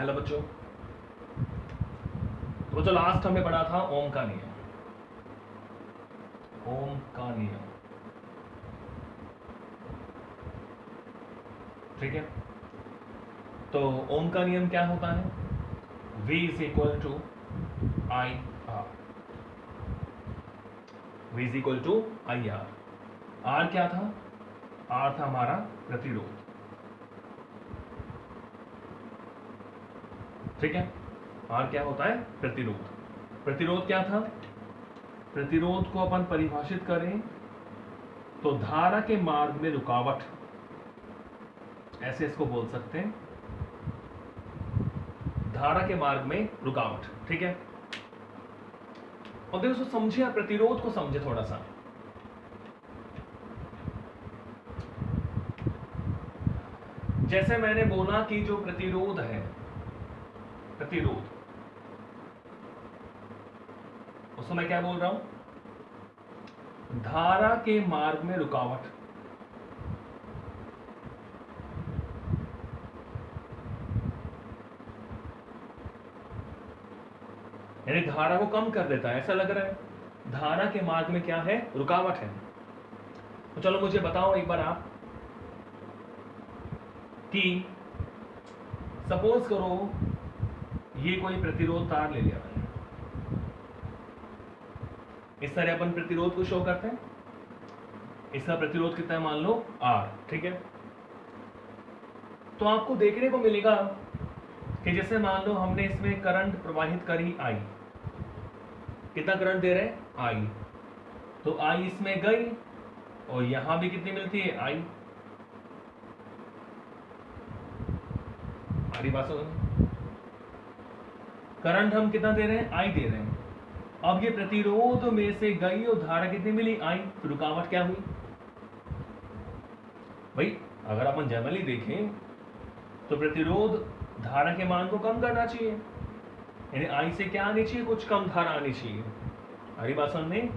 Hello बच्चों। तो बच्चों लास्ट हमने पढ़ा था ओम का नियम। ओम का नियम, ठीक है। तो ओम का नियम क्या होता है? V is equal to I R. V is equal to I R. R क्या था? आर था हमारा प्रतिरोध, ठीक है। आर क्या होता है? प्रतिरोध। प्रतिरोध क्या था? प्रतिरोध को अपन परिभाषित करें तो धारा के मार्ग में रुकावट, ऐसे इसको बोल सकते हैं, धारा के मार्ग में रुकावट, ठीक है। और देखो उसको समझिए, प्रतिरोध को समझे थोड़ा सा। जैसे मैंने बोला कि जो प्रतिरोध है, प्रतिरोध, उसको मैं क्या बोल रहा हूं? धारा के मार्ग में रुकावट। यानी धारा को कम कर देता है, ऐसा लग रहा है। धारा के मार्ग में क्या है? रुकावट है। तो चलो मुझे बताओ एक बार आप कि सपोज करो ये कोई प्रतिरोध तार ले लिया मैंने, इस तरह अपन प्रतिरोध को शो करते हैं। इसका प्रतिरोध कितना है? मान लो R, ठीक है। तो आपको देखने को मिलेगा कि जैसे मान लो हमने इसमें करंट प्रवाहित करी I, कितना करंट दे रहे हैं? I। तो I इसमें गई और यहां भी कितनी मिलती है? I। हमारी बात समझ? करंट हम कितना दे रहे हैं? I दे रहे हैं। अब ये प्रतिरोध में से गई और धारा कितनी मिली? I। तो रुकावट क्या हुई भाई? अगर अपन जनरली देखें तो प्रतिरोध धारा के मान को कम करना चाहिए, यानी I से क्या आनी चाहिए? कुछ कम धारा आनी चाहिए। हमारी बात समझ में?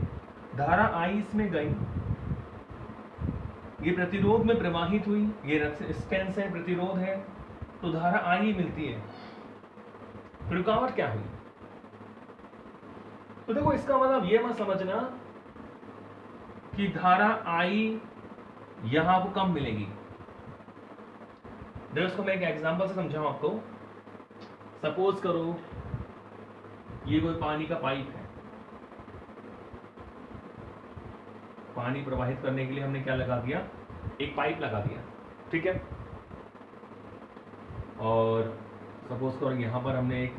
धारा I इसमें गई, ये प्रतिरोध में प्रवाहित हुई, ये रेजिस्टेंस है, प्रतिरोध है, तो धारा I ही मिलती है। रुकावट क्या हुई? तो देखो इसका मतलब ये मत समझना कि धारा I यहां को कम मिलेगी। देखो इसको मैं एक एग्जांपल से समझाऊं आपको। सपोज करो ये कोई पानी का पाइप है, पानी प्रवाहित करने के लिए हमने क्या लगा दिया? एक पाइप लगा दिया, ठीक है। और सपोज करो यहां पर हमने एक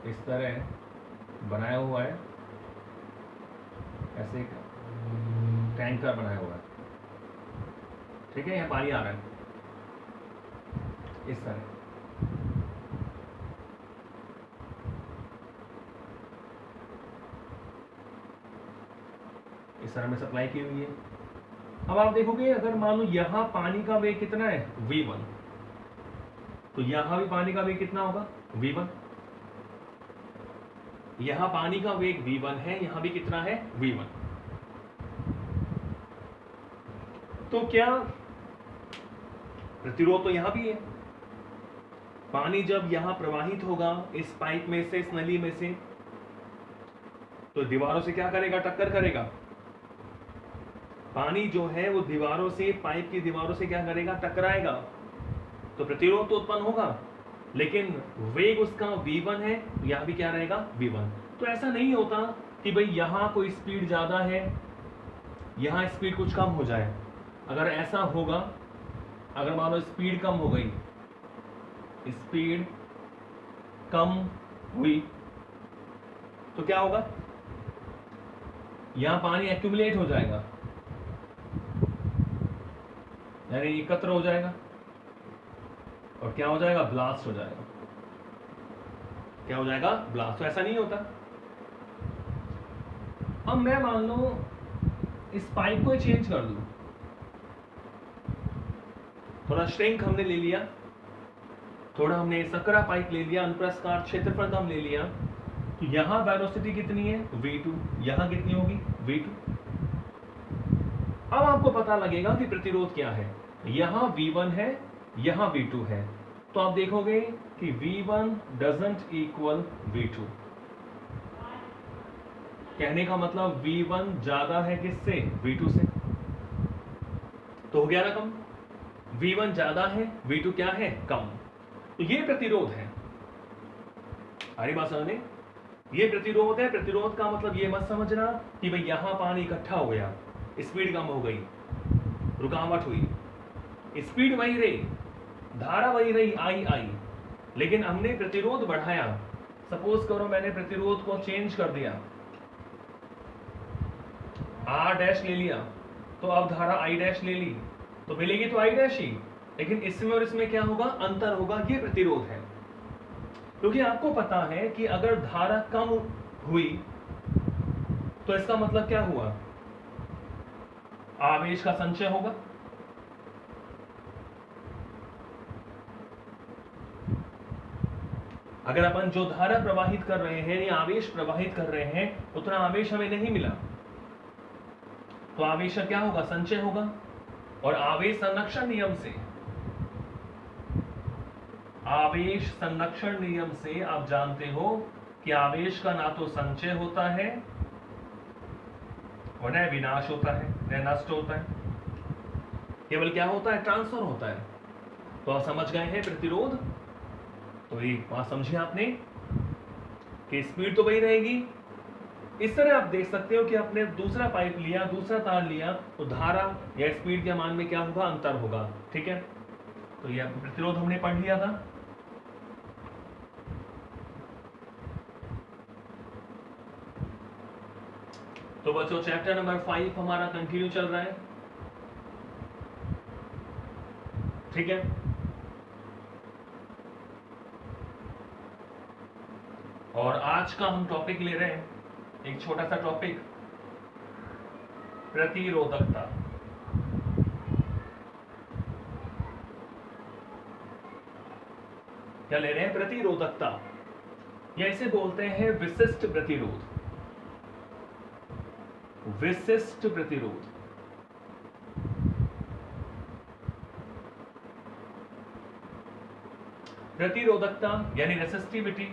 इस तरह बनाया हुआ है, ऐसे एक टैंकर बनाया हुआ है, ठीक है। यहाँ पानी आ रहा है इस तरह, इस तरह में सप्लाई की हुई है। अब आप देखोगे अगर मान लो यहां पानी का वेग कितना है? V1, तो यहां भी पानी का वेग कितना होगा? V1। यहां पानी का वेग V1 है, यहां भी कितना है? V1। तो क्या प्रतिरोध तो यहां भी है। पानी जब यहां प्रवाहित होगा इस पाइप में से, इस नली में से, तो दीवारों से क्या करेगा? टक्कर करेगा। पानी जो है वो दीवारों से, पाइप की दीवारों से क्या करेगा? टकराएगा। तो प्रतिरोध तो उत्पन्न होगा, लेकिन वेग उसका V1 है, यहां भी क्या रहेगा? V1। तो ऐसा नहीं होता कि भाई यहां कोई स्पीड ज्यादा है, यहां स्पीड कुछ कम हो जाए। अगर ऐसा होगा, अगर मान लो स्पीड कम हो गई, स्पीड कम हुई, तो क्या होगा? यहां पानी एक्यूमुलेट हो जाएगा, यानी एकत्र हो जाएगा, और क्या हो जाएगा? ब्लास्ट हो जाएगा। क्या हो जाएगा? ब्लास्ट। तो ऐसा नहीं होता। अब मैं मान लो इस पाइप को चेंज कर दूं, थोड़ा श्रिंक हमने ले लिया, थोड़ा हमने सकरा पाइप ले लिया, अनुप्रस्थ क्षेत्रफल कम ले लिया, तो यहां वेलोसिटी कितनी है? V2। यहां कितनी होगी? V2। अब आपको पता लगेगा कि प्रतिरोध क्या है। यहां V1 है, यहां V2 है। तो आप देखोगे कि V1 डजंट इक्वल V2। कहने का मतलब V1 ज्यादा है किससे? V2 से। तो हो गया ना कम। V1 ज्यादा है, V2 क्या है? कम। तो ये प्रतिरोध है। आ रही बात समझने? ये प्रतिरोध है। प्रतिरोध का मतलब ये मत समझना कि भाई यहां पानी इकट्ठा हो गया, स्पीड कम हो गई, रुकावट हुई, स्पीड वही रही, धारा वही रही, आई, लेकिन हमने प्रतिरोध बढ़ाया। सपोज करो मैंने प्रतिरोध को चेंज कर दिया, R डैश ले लिया, तो अब धारा I डैश ले ली, तो मिलेगी तो I डैश ही, लेकिन इसमें और इसमें क्या होगा? अंतर होगा। ये प्रतिरोध है। क्योंकि आपको पता है कि अगर धारा कम हुई तो इसका मतलब क्या हुआ? आवेश का संचय होगा। अगर अपन जो धारा प्रवाहित कर रहे हैं या आवेश प्रवाहित कर रहे हैं उतना आवेश हमें नहीं मिला, तो आवेश का क्या होगा? संचय होगा। और आवेश संरक्षण नियम से, आवेश संरक्षण नियम से आप जानते हो कि आवेश का ना तो संचय होता है और न विनाश होता है, न नष्ट होता है, केवल क्या होता है? ट्रांसफर होता है। तो आप समझ गए हैं प्रतिरोध। तो एक बात समझिए आपने कि स्पीड तो वही रहेगी। इस तरह आप देख सकते हो कि आपने दूसरा पाइप लिया, दूसरा तार लिया, तो धारा या स्पीड के मान में क्या होगा? अंतर होगा। ठीक है, तो यह प्रतिरोध हमने पढ़ लिया था। तो बच्चों चैप्टर नंबर 5 हमारा कंटिन्यू चल रहा है। ठीक है, और आज का हम टॉपिक ले रहे हैं एक छोटा सा टॉपिक, प्रतिरोधकता। क्या ले रहे हैं? प्रतिरोधकता, या इसे बोलते हैं विशिष्ट प्रतिरोध। विशिष्ट प्रतिरोध। प्रतिरोधकता यानी रेसिस्टिविटी,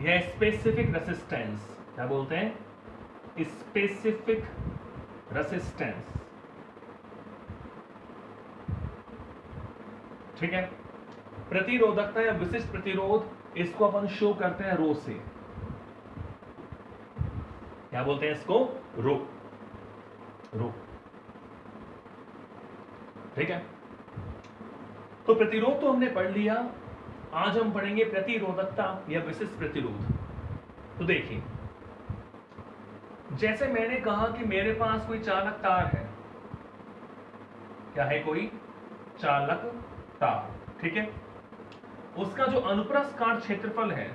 या स्पेसिफिक रेसिस्टेंस। क्या बोलते हैं? Specific resistance. ठीक है, प्रतिरोधकता या विशिष्ट प्रतिरोध, इसको अपन शो करते हैं रो से। क्या बोलते हैं इसको? रो। रो। ठीक है, तो प्रतिरोध तो हमने पढ़ लिया। आज हम पढ़ेंगे प्रतिरोधकता या विशिष्ट प्रतिरोध। तो देखिए, जैसे मैंने कहा कि मेरे पास कोई चालक तार है। क्या है? कोई चालक तार। ठीक है, उसका जो अनुप्रस्थ काट क्षेत्रफल है,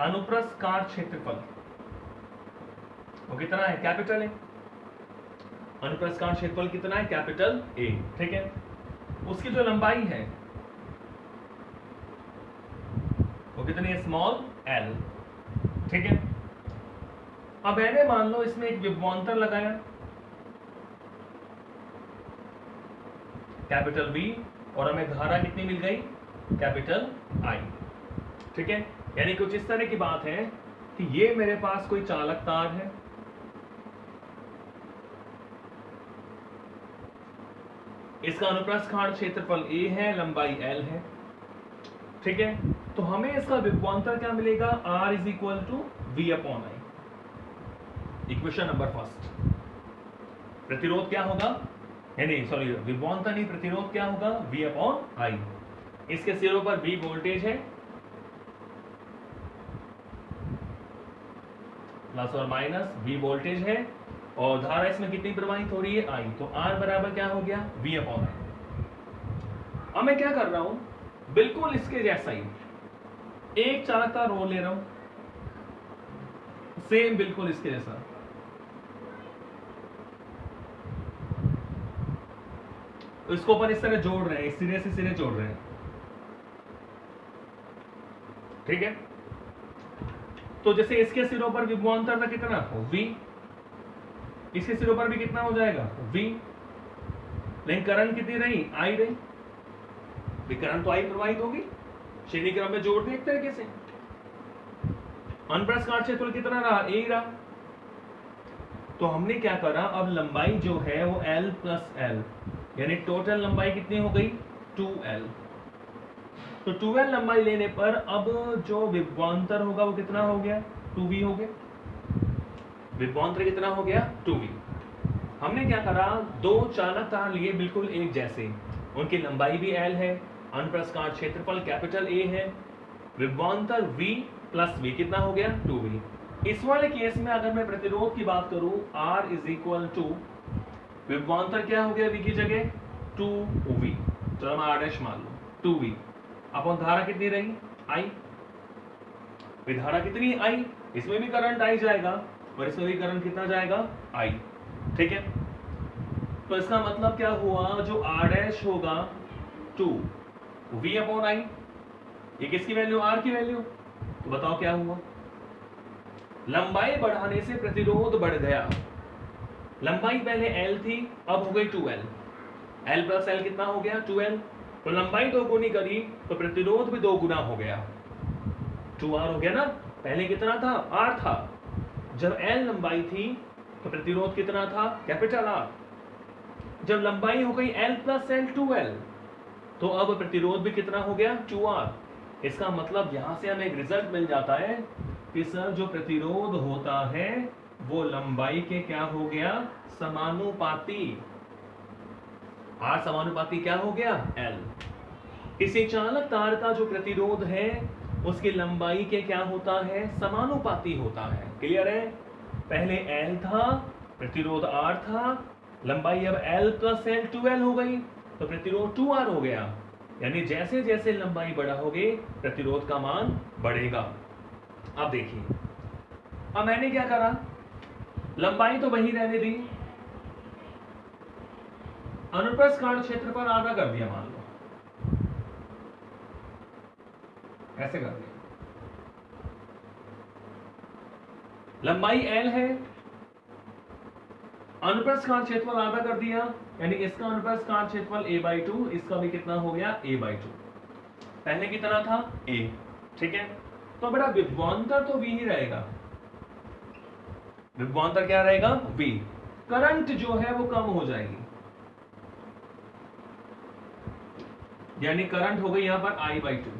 अनुप्रस्थ काट क्षेत्रफल वो कितना है? कैपिटल है। अनुप्रस्थ काट क्षेत्रफल कितना है? Capital A. ठीक है, उसकी जो लंबाई है वो कितनी है? Small L. ठीक है, अब मैंने मान लो इसमें एक विभवांतर लगाया, कैपिटल बी, और हमें धारा कितनी मिल गई? Capital I. ठीक है, यानी कुछ इस तरह की बात है कि ये मेरे पास कोई चालक तार है, इसका अनुप्रस्थ काट क्षेत्रफल ए है, लंबाई एल है। ठीक है, तो हमें इसका विभवांतर क्या मिलेगा? R is equal to V upon I. Equation number first. प्रतिरोध क्या होगा? नहीं सॉरी, विभवांतर नहीं, प्रतिरोध क्या होगा? V अपॉन आई। इसके सिरों पर V वोल्टेज है, प्लस और माइनस V वोल्टेज है, और धारा इसमें कितनी प्रवाहित हो रही है? I। तो R बराबर क्या हो गया? V अपॉन आई। अब मैं क्या कर रहा हूं? बिल्कुल इसके जैसा ही एक चालक तार रो ले रहा हूं, सेम बिल्कुल इसके जैसा। तो इसको अपन इस तरह जोड़ रहे हैं, इस सिरे से सिरे जोड़ रहे हैं। ठीक है, तो जैसे इसके सिरों पर विभवांतर था कितना? V। इसके सिरों पर भी कितना हो जाएगा V, लेकिन करंट कितनी रही I रही, करंट तो I प्रवाहित होगी। श्रेणी क्रम में जोड़ दे एक तरीके से। अनुप्रस्थ काट क्षेत्रफल कितना रहा A रहा। तो हमने क्या करा, अब लंबाई जो है वो L प्लस L, यानी टोटल लंबाई कितनी हो गई 2L। तो 2L लंबाई लेने पर अब जो विभवांतर होगा वो कितना हो गया 2V हो गया। विभवांतर कितना हो गया 2V। हमने क्या करा, दो चालक तार लिए बिल्कुल एक जैसे, उनकी लंबाई भी L है, अनुप्रस्थ काट क्षेत्रफल कैपिटल A है, विभवांतर V प्लस V कितना हो गया 2V। इस वाले केस में अगर मैं प्रतिरोध की बात करूं R इज इक्वल टू विभवांतर क्या हो गया V की जगह 2V, चलो मैं R' मान लूं 2V अपन धारा कितनी रही I, धारा कितनी I, इसमें भी करंट I जाएगा और इसमें भी करंट कितना जाएगा I, ठीक है। तो इसका मतलब क्या हुआ, जो R' होगा 2V अपॉन I, ये किसकी वैल्यू R की वैल्यू। तो बताओ क्या हुआ, लंबाई बढ़ाने से प्रतिरोध बढ़ गया। लंबाई पहले L थी, अब हो गई 2L, L प्लस L कितना हो गया 2L। तो लंबाई दो गुनी करी तो प्रतिरोध भी दो गुना हो गया, 2R हो गया ना। पहले कितना था R था, जब L लंबाई थी तो प्रतिरोध कितना था कैपिटल R। जब लंबाई हो गई L प्लस L 2L, तो अब प्रतिरोध भी कितना हो गया 2R। इसका मतलब यहां से हमें एक रिजल्ट मिल जाता है कि सर जो प्रतिरोध होता है वो लंबाई के क्या हो गया समानुपाती, R समानुपाती क्या हो गया L। किसी चालक तार का जो प्रतिरोध है उसकी लंबाई के क्या होता है समानुपाती होता है। क्लियर है, पहले L था, प्रतिरोध R था, लंबाई अब L प्लस L 2L हो गई तो प्रतिरोध 2R हो गया। यानी जैसे जैसे लंबाई बढ़ाओगे प्रतिरोध का मान बढ़ेगा। अब देखिए, अब मैंने क्या करा, लंबाई तो वही रहने दी, अनुप्रस्थ काट क्षेत्रफल आधा कर दिया, मान लो ऐसे कर दिया। लंबाई L है, अनुप्रस्थ काट क्षेत्रफल आधा कर दिया, यानी इसका अनुप्रस्थ काट क्षेत्रफल a/2, इसका भी कितना हो गया a/2। पहले कितना था a, ठीक है। तो बेटा विभवांतर तो V ही रहेगा, विभवांतर क्या रहेगा V। करंट जो है वो कम हो जाएगी, यानी करंट हो गई यहां पर I/2,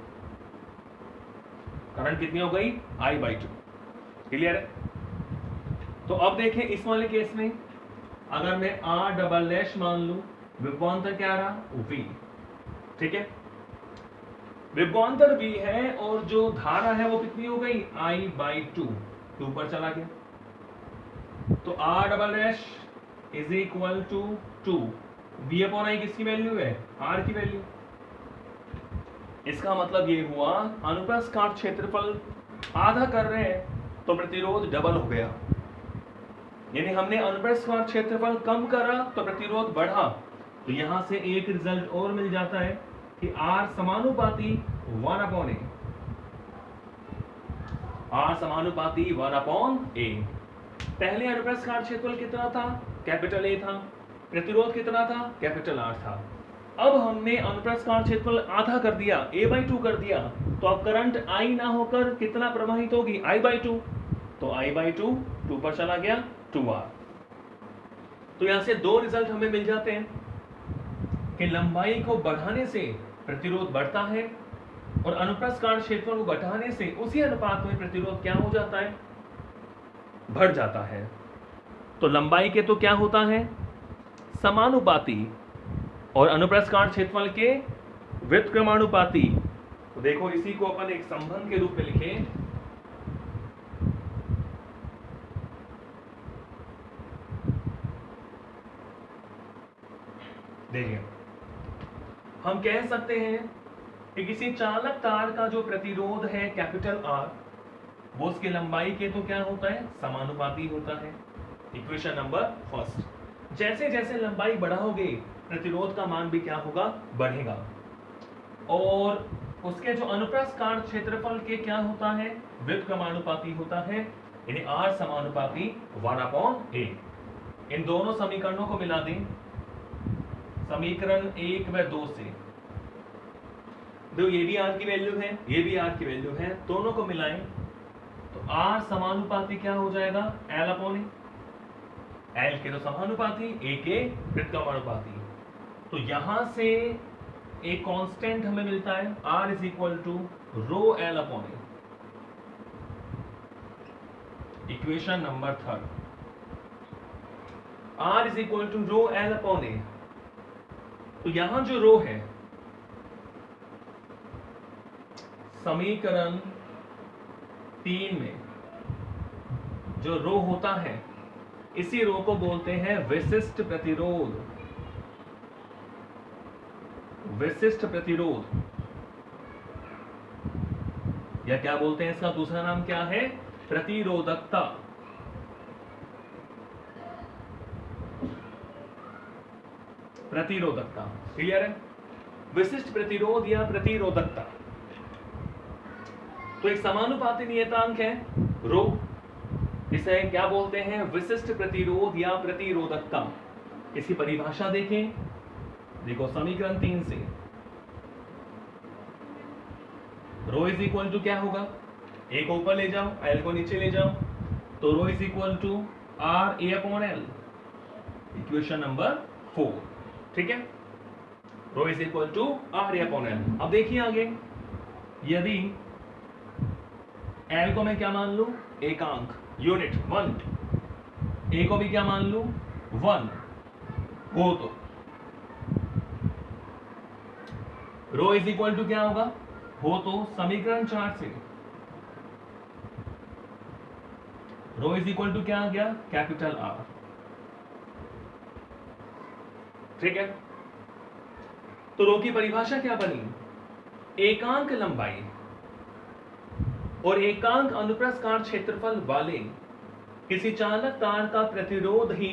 करंट कितनी हो गई I/2। क्लियर है। तो अब देखें इस वाले केस में अगर मैं R" मान लूं, विभवांतर क्या रहा V, ठीक है। विभवांतर V है और जो धारा है वो कितनी हो गई I/2, ऊपर चला गया। तो R" is equal to 2 V upon I किसकी वैल्यू है R की वैल्यू। इसका मतलब ये हुआ अनुप्रस्थ काट क्षेत्रफल आधा कर रहे हैं तो प्रतिरोध डबल हो गया, यानी हमने अनुप्रस्थ काट क्षेत्रफल कम करा तो प्रतिरोध बढ़ा। तो यहां से एक रिजल्ट और मिल जाता है कि R समानुपाती 1/A, R समानुपाती 1/A। पहले अनुप्रस्थ काट क्षेत्रफल कितना था कैपिटल A था, प्रतिरोध कितना था कैपिटल R था। अब हमने अनुप्रस्थ काट क्षेत्रफल आधा कर दिया, a/2 कर दिया, तो अब करंट I ना होकर कितना प्रवाहित होगी I/2, तो I/2 2 पर चला गया 2R। तो यहां से दो रिजल्ट हमें मिल जाते हैं कि लंबाई को बढ़ाने से प्रतिरोध बढ़ता है और अनुप्रस्थ काट क्षेत्रफल को घटाने से उसी अनुपात में प्रतिरोध क्या हो जाता है बढ़ जाता है। तो लंबाई के तो क्या होता है समानुपाती और अनुप्रस्थ काट क्षेत्रफल के व्युत्क्रमानुपाती। तो देखो इसी को अपन एक संबंध के रूप में लिखे, देखिए हम कह सकते हैं कि किसी चालक तार का जो प्रतिरोध है कैपिटल R, वो उसकी लंबाई के तो क्या होता है समानुपाती होता है। इक्वेशन नंबर फर्स्ट, जैसे जैसे लंबाई बढ़ाओगे प्रतिरोध का मान भी क्या होगा बढ़ेगा, और उसके जो अनुप्रस्थ काट क्षेत्रफल के क्या होता है व्युत्क्रमानुपाती होता है, यानी R समानुपाती 1/A। इन दोनों समीकरणों को मिला दें, समीकरण 1 व 2 से। देखो ये भी r की वैल्यू है, ये भी r की वैल्यू है, दोनों को मिलाएं तो r समानुपाती क्या हो जाएगा, l अपॉन ए। l के तो समानुपाती, a के व्युत्क्रमानुपाती। तो यहां से एक कांस्टेंट हमें मिलता है, r is equal to rho l upon A. Equation number 3, r is equal to rho l upon A. तो यहां जो रो है, समीकरण 3 में जो रो होता है, इसी रो को बोलते हैं विशिष्ट प्रतिरोध। विशिष्ट प्रतिरोध, या क्या बोलते हैं, इसका दूसरा नाम क्या है, प्रतिरोधकता। प्रतिरोधकता क्लियर है, विशिष्ट प्रतिरोध या प्रतिरोधकता। तो एक समानुपाती नियतांक है रो, इसे क्या बोलते हैं, विशिष्ट प्रतिरोध या प्रतिरोधकता। इसकी परिभाषा देखें, देखो समीकरण 3 से रो इज इक्वल टू क्या होगा, ए को ऊपर ले जाओ, एल को नीचे ले जाओ, तो rho is equal to R A upon L. Equation number 4, ठीक है, rho is equal to R A upon L. अब देखिए आगे, यदि एल को मैं क्या मान लू, एकांक, यूनिट 1, ए को भी क्या मान लू 1 हो, तो रो इज इक्वल टू क्या होगा, हो तो समीकरण 4 से रो इज इक्वल टू क्या आ गया, कैपिटल आर। ठीक है, तो रो की परिभाषा क्या बनी, एकांक लंबाई और एकांक अनुप्रस्थ क्षेत्रफल वाले किसी चालक तार का प्रतिरोध ही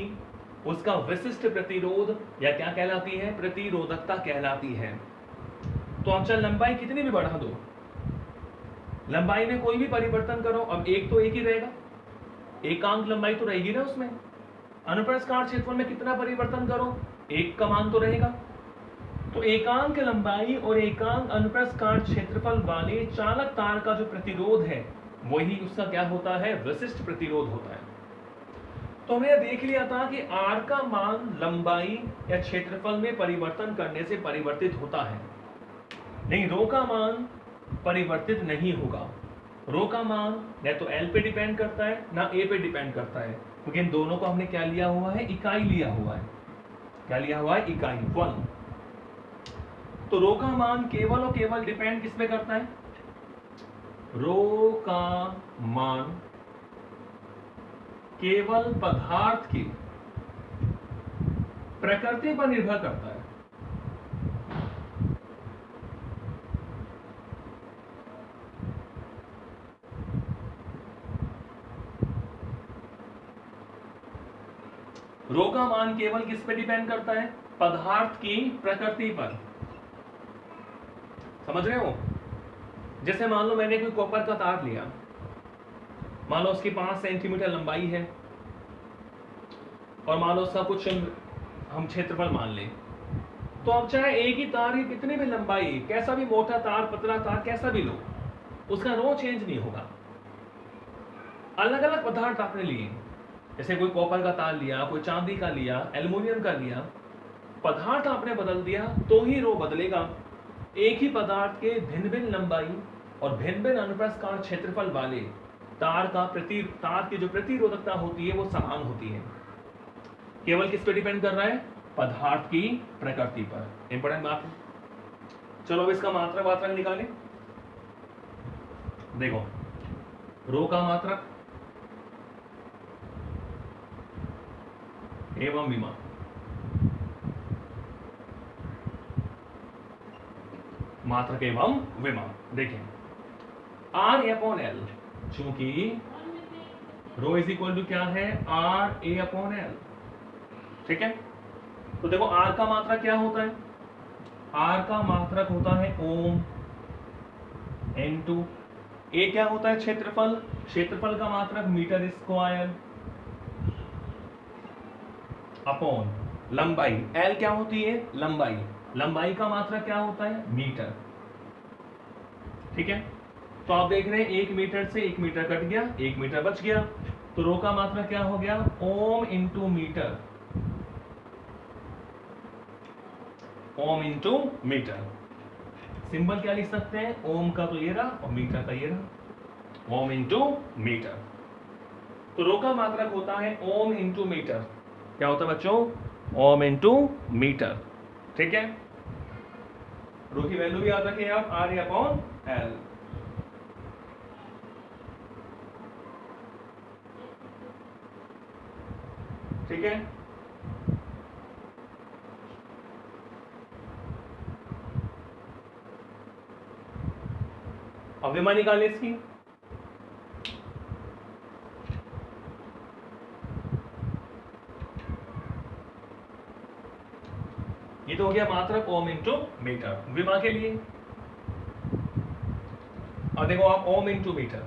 उसका विशिष्ट प्रतिरोध या क्या कहलाती है, प्रतिरोधकता कहलाती है। तो आप चाहे लंबाई कितनी भी बढ़ा दो, लंबाई में कोई भी परिवर्तन करो, अब एक तो एक ही रहेगा, एकांक लंबाई तो रहेगी ना उसमें। अनुप्रस्थ क्षेत्रफल में कितना परिवर्तन करो, एक का मान तो रहेगा। तो एकांक लंबाई और एकांक अनुप्रस्थ क्षेत्रफल वाले चालक तार का जो प्रतिरोध है, वही उसका क्या होता है, विशिष्ट प्रतिरोध होता है। तो हमने देख लिया था कि R का मान लंबाई या क्षेत्रफल में परिवर्तन करने से परिवर्तित होता है, नहीं रो का मान परिवर्तित नहीं होगा। रो का मान न तो L पे डिपेंड करता है ना A पे डिपेंड करता है, क्योंकि इन दोनों को हमने क्या लिया हुआ है, इकाई लिया हुआ है। क्या लिया हुआ है, इकाई 1। तो रो का मान केवल और केवल डिपेंड किस पे करता है, रो का मान केवल पदार्थ की प्रकृति पर निर्भर करता है। रो का मान केवल किस पे डिपेंड करता है, पदार्थ की प्रकृति पर। समझ रहे हो, जैसे मान लो मैंने कोई कॉपर का तार लिया, मान लो उसकी 5 सेंटीमीटर लंबाई है और मान लो उसका कुछ हम क्षेत्रफल मान लें, तो अब चाहे एक ही तार ही कितनी भी लंबाई, कैसा भी मोटा तार पतला तार कैसा भी लो, उसका रो चेंज नहीं होगा। अलग अलग पदार्थ आपने लिए, जैसे कोई कॉपर का तार लिया, कोई चांदी का लिया, एल्युमिनियम का लिया, पदार्थ आपने बदल दिया तो ही रो बदलेगा। एक ही पदार्थ के भिन्न भिन्न लंबाई और भिन्न भिन्न अनुप्रस्थ क्षेत्रफल वाले तार की जो प्रतिरोधकता होती है वो समान होती है। केवल किस पे डिपेंड कर रहा है, पदार्थ की प्रकृति पर। इंपॉर्टेंट बात है। चलो अब इसका मात्रक वात्रक निकालें। देखो रो का मात्रक एवं विमा, मात्रक एवं विमा। देखें R अपॉन L, चूंकि रो इज इक्वल टू क्या है, R A अपॉन L। ठीक है, तो देखो R का मात्रक क्या होता है, R का मात्रक होता है ओम N2। A क्या होता है, क्षेत्रफल, क्षेत्रफल का मात्रक मीटर स्क्वायर। अपॉन लंबाई, एल क्या होती है, लंबाई, लंबाई का मात्रा क्या होता है, मीटर। ठीक है, तो आप देख रहे हैं 1 मीटर से 1 मीटर कट गया, 1 मीटर बच गया, तो रो का मात्रा क्या हो गया, ohm into metre, ohm into metre. Symbol क्या लिख सकते हैं, ओम का तो ये रहा और मीटर का ये रहा, ओम इंटू मीटर। तो रो का मात्रक होता है ओम इंटू मीटर। क्या होता है बच्चों, ओम इंटू मीटर। ठीक है, रो की वैल्यू भी याद रखिए आप, आर अपॉन एल। ठीक है, अब विमा निकालिए इसकी। ये तो हो गया मात्रक ओम इंटू मीटर विमा के लिए। अब देखो आप ओम इंटू मीटर,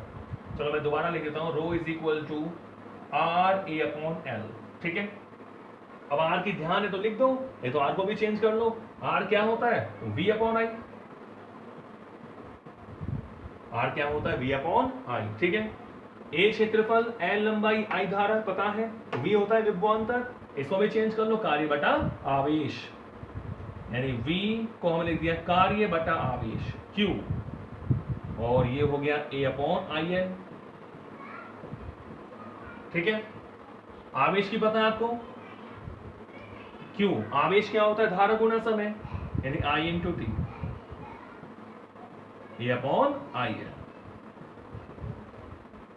चलो मैं दोबारा लिख देता हूं, rho is equal to R A upon L. ठीक है, अब आर की ध्यान है तो लिख दो, ये तो आर को भी चेंज कर लो। आर क्या होता है, वी अपॉन आई। आर क्या होता है, वी अपॉन आई। ठीक है, ए क्षेत्रफल, एल लंबाई, आई धारा पता है, वी होता है विभवांतर, इसको भी चेंज कर लो, कार्य बटा आवेश, यानी वी को हमने लिख दिया कार्य बटा आवेश क्यू, और ये हो गया ए अपॉन आई एन। ठीक है, आवेश की पता है आपको, क्यू आवेश क्या होता है, धारा गुना समय, यानी I into T, A upon I N.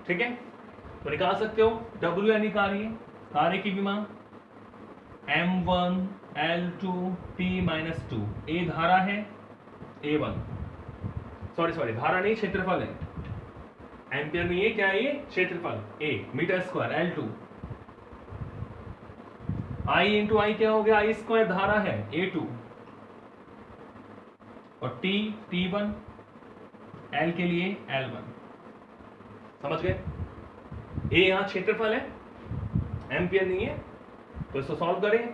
ठीक है, तो निकाल सकते हो W यानी कार्य, कार्य की विमा M1 L2 T माइनस 2, ए धारा है A1, सॉरी धारा नहीं क्षेत्रफल है, एम्पियर नहीं है, क्या है ये, क्षेत्रफल, A meter square L2, I into I क्या हो गया, I स्क्वायर धारा है A2, और T T1, L के लिए L1। समझ गए, ए यहां क्षेत्रफल है, एम्पियर नहीं है, तो इसको सॉल्व करें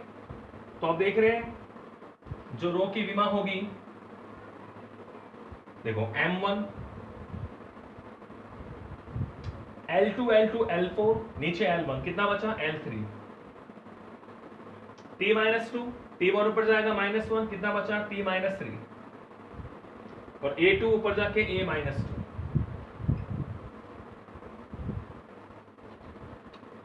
तो आप देख रहे हैं जो रो की विमा होगी, देखो M1 L2 L2 L4, नीचे L1, कितना बचा L3, T माइनस 2, T1 ऊपर जाएगा -1, कितना बचा T माइनस 3, और A2 ऊपर जाके A माइनस 2।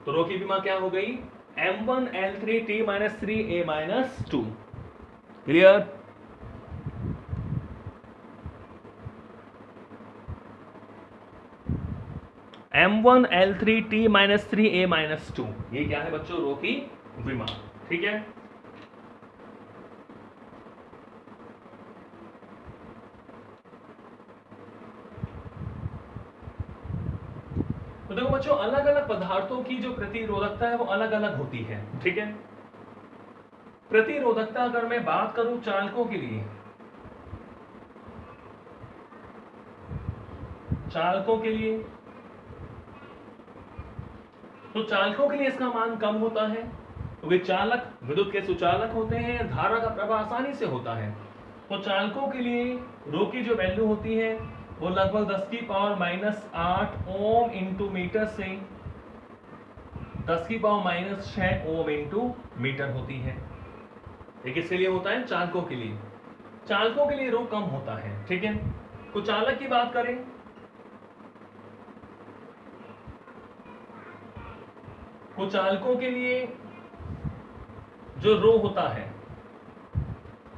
तो रो की विमा क्या हो गई, M1 L3 T minus 3 A minus 2। Clear, M1 L3 T minus 3 A minus 2, ये क्या है बच्चों, रो की विमा। ठीक है, तो देखो बच्चों, अलग अलग पदार्थों की जो प्रतिरोधकता है वो अलग अलग होती है। ठीक है, प्रतिरोधकता अगर मैं बात करूं चालकों के लिए, चालकों के लिए, तो चालकों के लिए इसका मान कम होता है, क्योंकि चालक विद्युत के सुचालक होते हैं, धारा का प्रवाह आसानी से होता है। तो चालकों के लिए रो की जो वैल्यू होती है वो लगभग 10 की पावर -8 ओम इंटू मीटर से 10 की पावर -6 ओम इंटू मीटर होती है। ये किसके लिए होता है, चालकों के लिए। चालकों के लिए रो कम होता है। ठीक है, तो चालक की बात करें, तो चालकों के लिए जो रो होता है,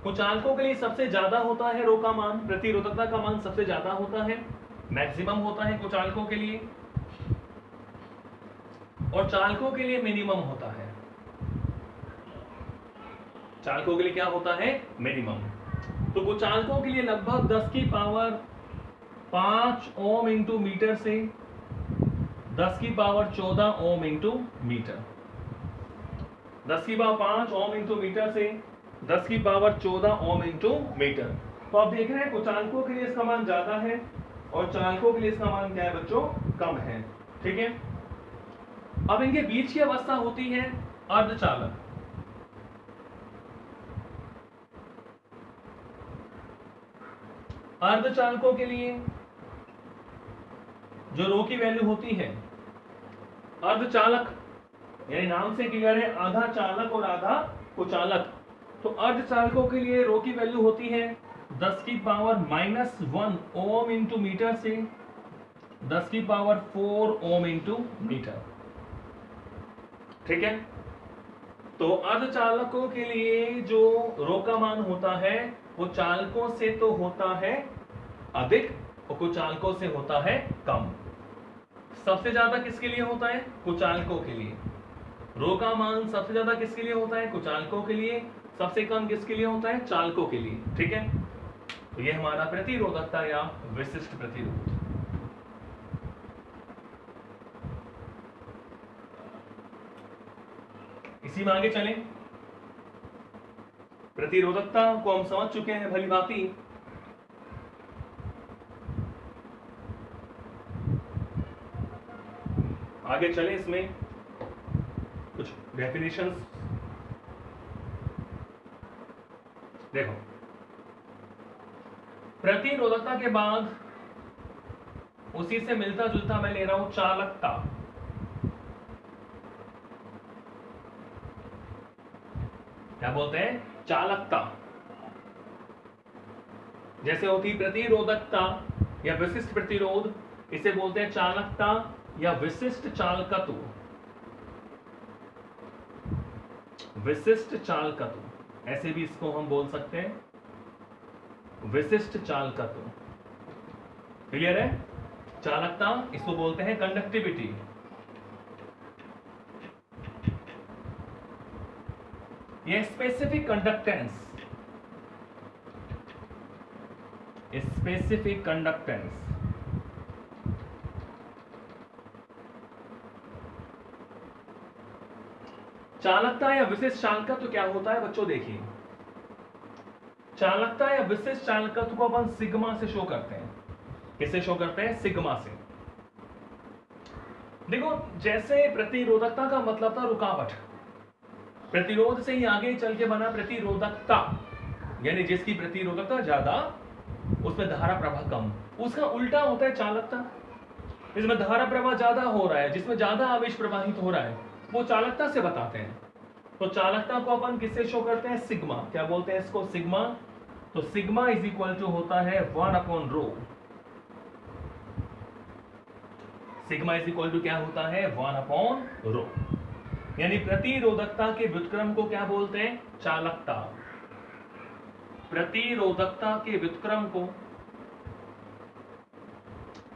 तो चालकों के लिए सबसे ज्यादा होता है रो का मान, प्रतिरोधकता का मान सबसे ज्यादा होता है, मैक्सिमम होता है कुचालकों के लिए, और चालकों के लिए मिनिमम होता है। चालकों के लिए क्या होता है, मिनिमम। तो कुचालकों के लिए लगभग 10 की पावर 5 ओम इंटू मीटर से 10 की पावर 14 ओम इंटू मीटर, 10 की पावर 5 ओम इंटू मीटर से 10 की पावर 14 ओम इंटू मीटर। तो आप देख रहे हैं कुचालकों के लिए इसका मान ज्यादा है और चालकों के लिए इसका मान क्या है बच्चों, कम है। ठीक है, अब इनके बीच की अवस्था होती है अर्धचालक। अर्धचालकों के लिए जो रो की वैल्यू होती है, अर्धचालक यानी नाम से क्लियर है, आधा चालक और आधा कुचालक। तो अर्धचालकों के लिए रो की वैल्यू होती है 10 की पावर -1 ओम इंटू मीटर से 10 की पावर 4 ओम इंटू मीटर। ठीक है, तो अर्धचालकों के लिए जो रो का मान होता है वो चालकों से तो होता है अधिक और कुचालकों से होता है कम। सबसे ज्यादा किसके लिए होता है? कुचालकों के लिए। रो का मान सबसे ज्यादा किसके लिए होता है? कुचालकों के लिए। सबसे कम किसके लिए होता है? चालकों के लिए। ठीक है, तो ये हमारा प्रतिरोधकता या विशिष्ट प्रतिरोध। इसी में आगे चलें। प्रतिरोधकता को हम समझ चुके हैं भली भांति। आगे चलें, इसमें कुछ डेफिनेशंस देखो। प्रतिरोधकता के बाद उसी से मिलता जुलता मैं ले रहा हूं चालकता। क्या बोलते हैं? चालकता। जैसे होती प्रतिरोधकता या विशिष्ट प्रतिरोध, इसे बोलते हैं चालकता या विशिष्ट चालकत्व। विशिष्ट चालकत्व, ऐसे भी इसको हम बोल सकते हैं, विशिष्ट चालकत्व। क्लियर है? चालकता, इसको बोलते हैं कंडक्टिविटी। ये स्पेसिफिक कंडक्टेंस, स्पेसिफिक कंडक्टेंस। चालकता या विशिष्ट चालकत्व क्या होता है बच्चों? देखिए, चालकता या विशिष्ट चालकत्व को अपन सिग्मा से शो करते हैं। किससे शो करते हैं? सिग्मा से। देखो, जैसे प्रतिरोधकता का मतलब था रुकावट, प्रतिरोध से ही आगे चल के बना प्रतिरोधकता, यानी जिसकी प्रतिरोधकता ज्यादा उसमें धारा प्रवाह कम। उसका उल्टा होता है चालकता, इसमें धारा प्रवाह ज्यादा हो रहा है, जिसमें ज्यादा आवेश प्रवाहित हो रहा है, वो चालकता से बताते हैं। तो चालकता को अपन किससे शो करते हैं? सिग्मा। क्या बोलते हैं इसको? सिग्मा। तो सिग्मा इज इक्वल टू होता है 1/ρ। सिग्मा इज इक्वल टू क्या होता है? 1/ρ। यानी प्रतिरोधकता के व्युत्क्रम को क्या बोलते हैं? चालकता। प्रतिरोधकता के व्युत्क्रम को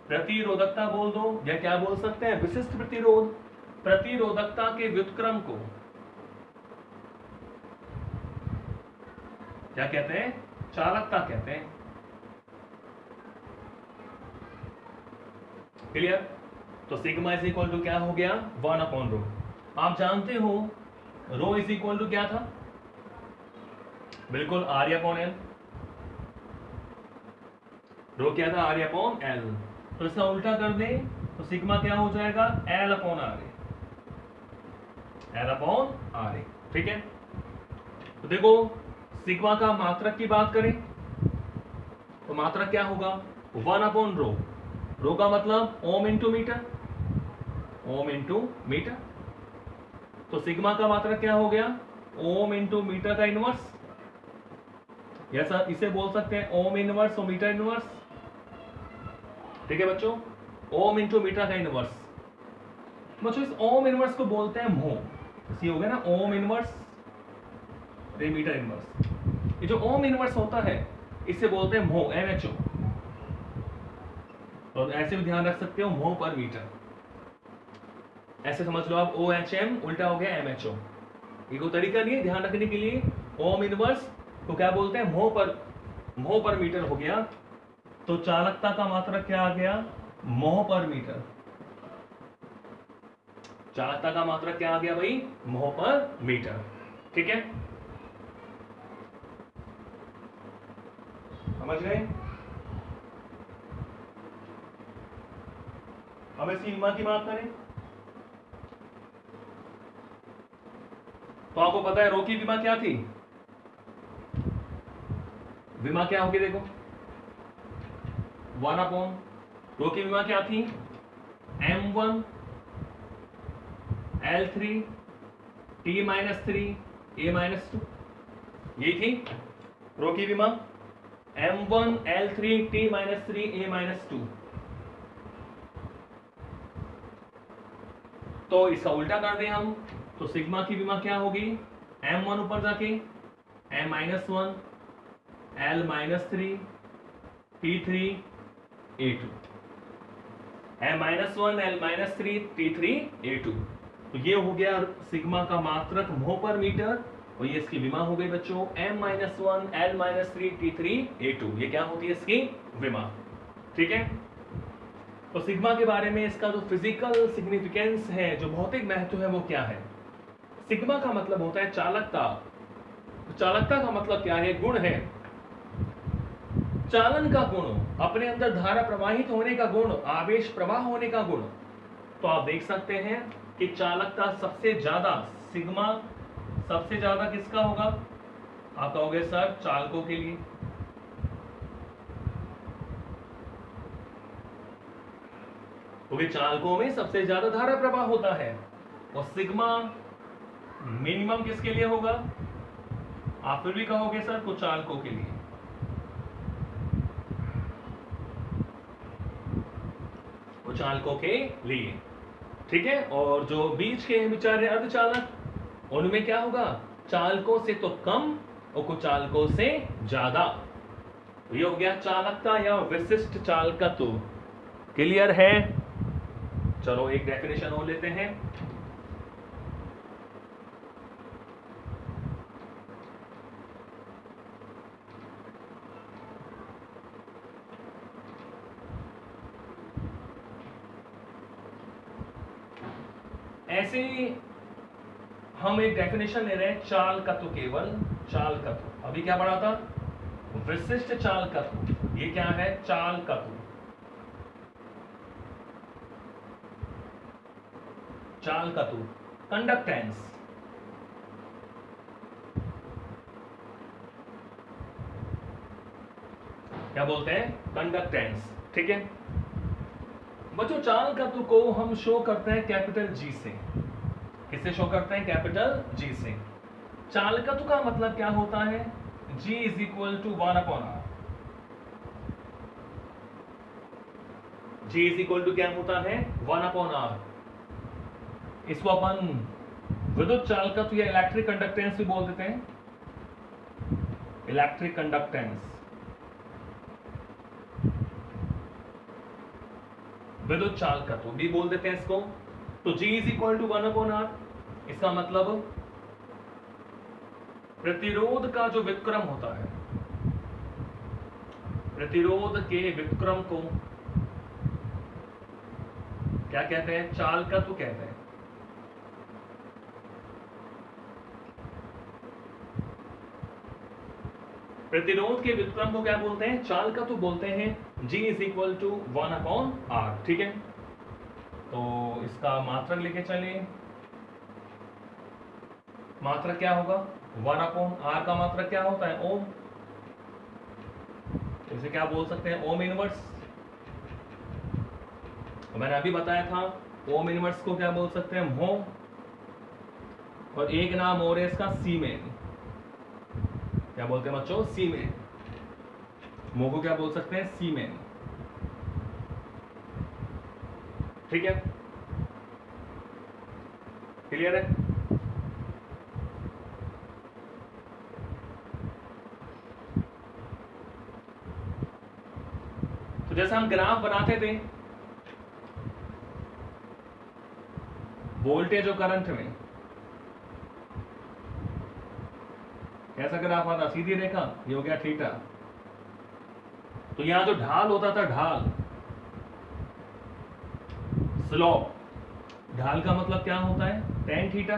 प्रतिरोधकता बोल दो, या क्या बोल सकते हैं? विशिष्ट प्रतिरोध। प्रतिरोधकता के व्युत्क्रम को क्या कहते हैं? चालकता कहते हैं। क्लियर? तो सिग्मा इज इक्वल टू क्या हो गया? 1/ρ। आप जानते हो रो इज इक्वल टू क्या था? बिल्कुल R/L। रो क्या था? R/L। तो इसका उल्टा कर दे तो सिग्मा क्या हो जाएगा? L/RA। L/RA। ठीक है, तो देखो सिग्मा का मात्रक की बात करें तो मात्रक क्या होगा? 1/ρ। रो का मतलब ohm into metre, ohm into metre. तो सिग्मा का मात्रक क्या हो गया? ओम इंटू मीटर का इनवर्स, या सर इसे बोल सकते हैं ओम इनवर्स और मीटर इनवर्स। ठीक है बच्चों, ओम इंटू मीटर का इनवर्स। बच्चों इस ओम इनवर्स को बोलते हैं म्हो। इसी हो गया ना, ओम इनवर्स मीटर इनवर्स। ये जो ओम इनवर्स होता है इसे बोलते हैं म्हो, MHO। और ऐसे भी ध्यान रख सकते हो म्हो पर मीटर। ऐसे समझ लो आप, OHM उल्टा हो गया MHO। ये कोई तरीका नहीं है ध्यान रखने के लिए। ओम इनवर्स तो क्या बोलते हैं? म्हो पर मीटर हो गया। तो चालकता का मात्रक क्या आ गया? म्हो पर मीटर। चालकता का मात्रक क्या आ गया भाई? म्हो पर मीटर। ठीक है, समझ गए? अब इस विमा की बात करें तो आपको पता है रो की विमा क्या थी? विमा क्या होगी? देखो, वन अपॉन रो की विमा क्या थी, m1 L3 T minus 3 A minus 2, यही थी रो की विमा, m1 L3 T minus 3 A minus 2। तो इसका उल्टा कर दें हम, तो सिग्मा की विमा क्या होगी, m1 ऊपर जाके m minus 1 L minus 3 T3 A2, m minus 1 L minus 3 T3 A2। तो ये हो गया सिग्मा का मात्रक मोह पर मीटर, और ये इसकी विमा हो गई बच्चों m minus 1 L minus 3 T3 A2। ये क्या होती है इसकी विमा, ठीक है। तो सिग्मा के बारे में इसका जो फिजिकल सिग्निफिकेंस है, जो भौतिक महत्व है, वो क्या है। सिग्मा का मतलब होता है चालकता। चालकता का मतलब क्या है, गुण है, चालन का गुण, अपने अंदर धारा प्रवाहित होने का गुण, आवेश प्रवाह होने का गुण। तो आप देख सकते हैं कि चालकता सबसे ज्यादा, सिग्मा सबसे ज्यादा किसका होगा, आप कहोगे सर चालकों के लिए, क्योंकि चालकों में सबसे ज्यादा धारा प्रवाह होता है। और सिग्मा मिनिमम किसके लिए होगा, आप फिर भी कहोगे सर कुछ चालकों के लिए। वो चालकों के लिए, ठीक है। और जो बीच के बेचारे अर्धचालक, उनमें क्या होगा, चालकों से तो कम और कुछ चालकों से ज्यादा। ये हो गया चालकता या विशिष्ट चालकत्व। क्लियर है। चलो एक डेफिनेशन और लेते हैं। ऐसे ही हम एक डेफिनेशन ले रहे हैं चालकत्व, केवल चालकत्व। अभी क्या पढ़ा था, विशिष्ट चालकत्व। ये क्या है, चालकत्व। चालकत्व, कंडक्टेंस, क्या बोलते हैं, कंडक्टेंस, ठीक है। बच्चों चालकत्व को हम शो करते हैं कैपिटल जी से। किससे शो करते हैं, कैपिटल जी से। चालकत्व का मतलब क्या होता है, G is equal to 1/R। G is equal to क्या होता है, 1/R। इसको अपन विद्युत चालकत्व या इलेक्ट्रिक कंडक्टेंस भी बोल देते हैं, इलेक्ट्रिक कंडक्टेंस, विद्युत चालकत्व भी बोल देते हैं इसको। तो G is equal to 1/R, इसका मतलब प्रतिरोध का जो व्युत्क्रम होता है, प्रतिरोध के व्युत्क्रम को क्या कहते हैं, चालकत्व कहते हैं। प्रतिरोध के व्युत्क्रम को क्या बोलते हैं, चालकत्व बोलते हैं। G is equal to 1/R, ठीक है। तो इसका मात्रक लेके चलिए। मात्रक क्या होगा, 1/R का मात्रक क्या होता है, ओम। इसे क्या बोल सकते हैं, ओम इनवर्स। मैंने अभी बताया था ओम इनवर्स को क्या बोल सकते हैं, मोह। और एक नाम और है इसका, सीमेन। क्या बोलते हैं बच्चों, सीमेन। मोह को क्या बोल सकते हैं, सीमेन, ठीक है। क्लियर है। तो जैसे हम ग्राफ बनाते थे वोल्टेज और करंट में, कैसा ग्राफ आता, सीधी रेखा, ये हो गया थीटा। तो यहां जो ढाल होता था, ढाल, स्लोप, ढाल का मतलब क्या होता है, tan थीटा।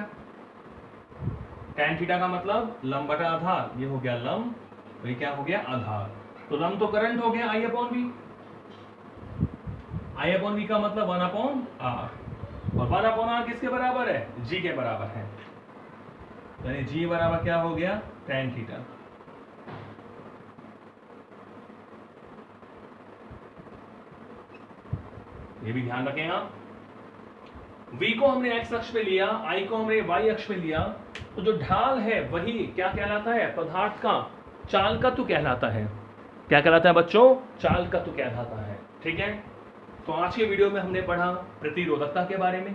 tan थीटा का मतलब लंब बटा आधार, ये हो गया लंब, ये क्या हो गया, आधार। तो लंब तो करंट हो गया I/V। I/V का मतलब 1/R, और 1/R किसके बराबर है, G के बराबर है। यानी G बराबर क्या हो गया, tan थीटा। ये भी ध्यान रखें आप। V को हमने x अक्ष पे लिया, I को हमने y अक्ष पे लिया, तो जो ढाल है वही क्या कहलाता है? पदार्थ का चालकत्व कहलाता है। क्या कहलाता है बच्चों? चालकत्व कहलाता है। ठीक है, तो आज के वीडियो में हमने पढ़ा प्रतिरोधकता के बारे में,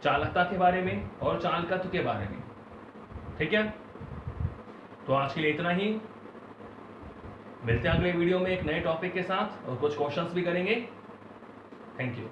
चालकता के बारे में और चालकत्व के बारे में। ठीक है, तो आज के लिए इतना ही। मिलते हैं अगले वीडियो में एक नए टॉपिक के साथ और कुछ क्वेश्चंस भी करेंगे। Thank you.